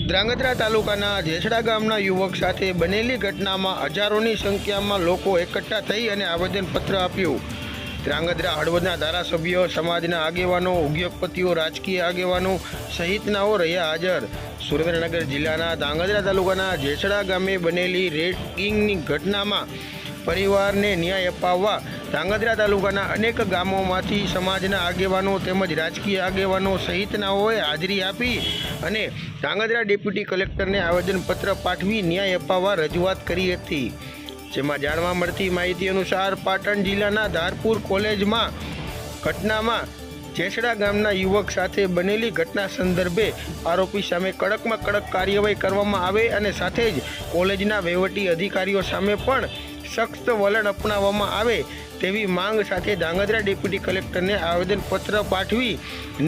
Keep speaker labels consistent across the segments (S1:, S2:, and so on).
S1: ધ્રાંગધ્રા તાલુકાના જેસડા ગામના યુવક સાથે બનેલી ઘટનામાં હજારોની સંખ્યામાં લોકો એકઠા થઈ અને આવેદનપત્ર આપ્યું। ધ્રાંગધ્રા હળવદના ધારાસભ્યો, સમાજના આગેવાનો, ઉદ્યોગપતિઓ, રાજકીય આગેવાનો સહિતનાઓ રહ્યા હાજર। સુરેન્દ્રનગર જિલ્લાના ધ્રાંગધ્રા તાલુકાના જેસડા ગામે બનેલી રેગિંગની ઘટનામાં પરિવારને ન્યાય અપાવવા ધ્રાંગધ્રા તાલુકાના અનેક ગામોમાંથી સમાજના આગેવાનો તેમજ રાજકીય આગેવાનો સહિતનાઓએ હાજરી આપી અને ધ્રાંગધ્રા ડેપ્યુટી કલેક્ટરને આવેદનપત્ર પાઠવી ન્યાય અપાવવા રજૂઆત કરી હતી। જેમાં જાણવા મળતી માહિતી અનુસાર પાટણ જિલ્લાના ધારપુર કોલેજમાં ઘટનામાં જેસડા ગામના યુવક સાથે બનેલી ઘટના સંદર્ભે આરોપી સામે કડકમાં કડક કાર્યવાહી કરવામાં આવે અને સાથે જ કોલેજના વહીવટી અધિકારીઓ સામે પણ સખ્ત વલણ અપનાવવામાં આવે તેવી માંગ સાથે ધ્રાંગધ્રા ડેપ્યુટી કલેક્ટરને આવેદનપત્ર પાઠવી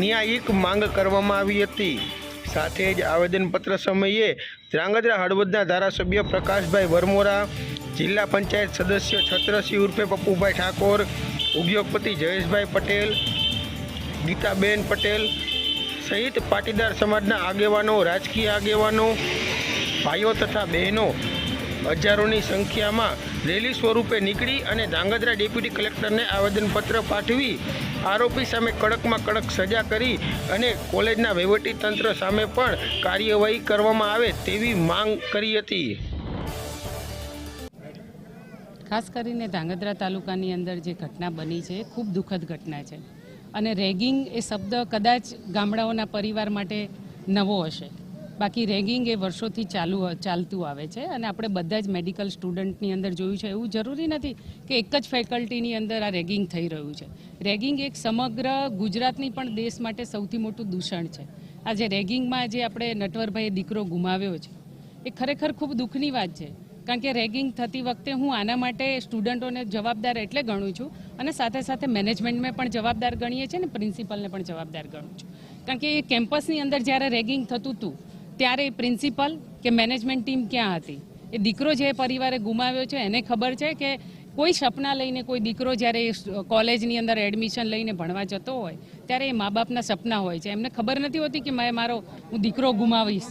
S1: ન્યાયિક માંગ કરવામાં આવી હતી। સાથે જ આવેદનપત્ર સમયે ધ્રાંગધ્રા હળવદના ધારાસભ્ય પ્રકાશભાઈ વરમોરા, જિલ્લા પંચાયત સદસ્ય છત્રસિંહ ઉર્ફે પપ્પુભાઈ ઠાકોર, ઉદ્યોગપતિ જયેશભાઈ પટેલ, ગીતાબેન પટેલ સહિત પાટીદાર સમાજના આગેવાનો, રાજકીય આગેવાનો, ભાઈઓ તથા બહેનો હજારોની સંખ્યામાં રેલી સ્વરૂપે નીકળી અને ધ્રાંગધ્રા ડેપ્યુટી કલેક્ટરને આવેદનપત્ર પાઠવી આરોપી સામે કડકમાં કડક સજા કરી અને કોલેજના વહીવટીતંત્ર સામે પણ કાર્યવાહી કરવામાં આવે તેવી માંગ કરી હતી।
S2: ખાસ કરીને ધ્રાંગધ્રા તાલુકાની અંદર જે ઘટના બની છે ખૂબ દુઃખદ ઘટના છે અને રેગિંગ એ શબ્દ કદાચ ગામડાઓના પરિવાર માટે નવો હશે, બાકી રેગિંગ એ વર્ષોથી ચાલતું આવે છે અને આપણે બધા જ મેડિકલ સ્ટુડન્ટની અંદર જોયું છે। એવું જરૂરી નથી કે એક જ ફેકલ્ટીની અંદર આ રેગિંગ થઈ રહ્યું છે। રેગિંગ એક સમગ્ર ગુજરાતની પણ દેશ માટે સૌથી મોટું દૂષણ છે। આજે રેગિંગમાં જે આપણે નટવરભાઈએ દીકરો ગુમાવ્યો છે એ ખરેખર ખૂબ દુઃખની વાત છે, કારણ કે રેગિંગ થતી વખતે હું આના માટે સ્ટુડન્ટોને જવાબદાર એટલે ગણું છું અને સાથે સાથે મેનેજમેન્ટને પણ જવાબદાર ગણીએ છીએ અને પ્રિન્સિપલને પણ જવાબદાર ગણું છું, કારણ કે એ કેમ્પસની અંદર જ્યારે રેગિંગ થતું હતું ત્યારે પ્રિન્સિપલ કે મેનેજમેન્ટ ટીમ ક્યાં હતી? એ દીકરો જે પરિવારે ગુમાવ્યો છે એને ખબર છે કે કોઈ સપના લઈને કોઈ દીકરો જ્યારે કોલેજની અંદર એડમિશન લઈને ભણવા જતો હોય ત્યારે એ મા બાપના સપના હોય છે, એમને ખબર નથી હોતી કે હું દીકરો ગુમાવીશ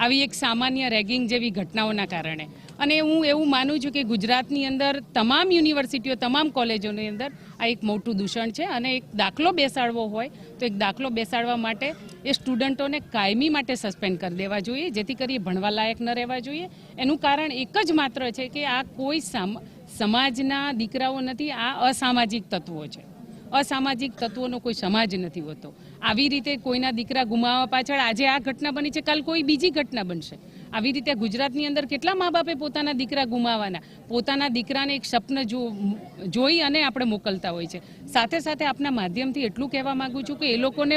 S2: આવી એક સામાન્ય રેગિંગ જેવી ઘટનાઓના કારણે। અને હું એવું માનું છું કે ગુજરાતની અંદર તમામ યુનિવર્સિટીઓ, તમામ કોલેજોની અંદર આ એક મોટું દૂષણ છે અને એક દાખલો બેસાડવો હોય તો એક દાખલો બેસાડવા માટે એ સ્ટુડન્ટોને કાયમી માટે સસ્પેન્ડ કરી દેવા જોઈએ, જેથી કરી ભણવા લાયક ન રહેવા જોઈએ। એનું કારણ એક જ માત્ર છે કે આ કોઈ સમાજના દીકરાઓ નથી, આ અસામાજિક તત્વો છે। અસામાજિક તત્વોનો કોઈ સમાજ નથી હોતો। આવી રીતે કોઈના દીકરા ગુમાવવા પાછળ આજે આ ઘટના બની છે, કાલ કોઈ બીજી ઘટના બનશે। આવી રીતે ગુજરાતની અંદર કેટલા મા બાપે પોતાના દીકરા ગુમાવવાના, પોતાના દીકરાને એક સ્વપ્ન જોઈ અને આપણે મોકલતા હોય છે। સાથે સાથે આપના માધ્યમથી એટલું કહેવા માંગુ છું કે એ લોકોને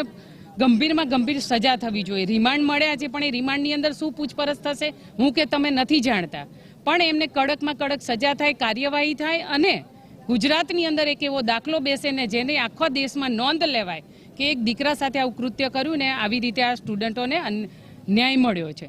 S2: ગંભીરમાં ગંભીર સજા થવી જોઈએ। રિમાન્ડ મળ્યા છે પણ એ રિમાન્ડની અંદર શું પૂછપરછ થશે હું કે તમે નથી જાણતા, પણ એમને કડકમાં કડક સજા થાય, કાર્યવાહી થાય અને ગુજરાતની અંદર એક એવો દાખલો બેસે ને જેને આખા દેશમાં નોંધ લેવાય કે એક દીકરા સાથે આવું કૃત્ય કર્યું ને આવી રીતે આ સ્ટુડન્ટોને ન્યાય મળ્યો છે।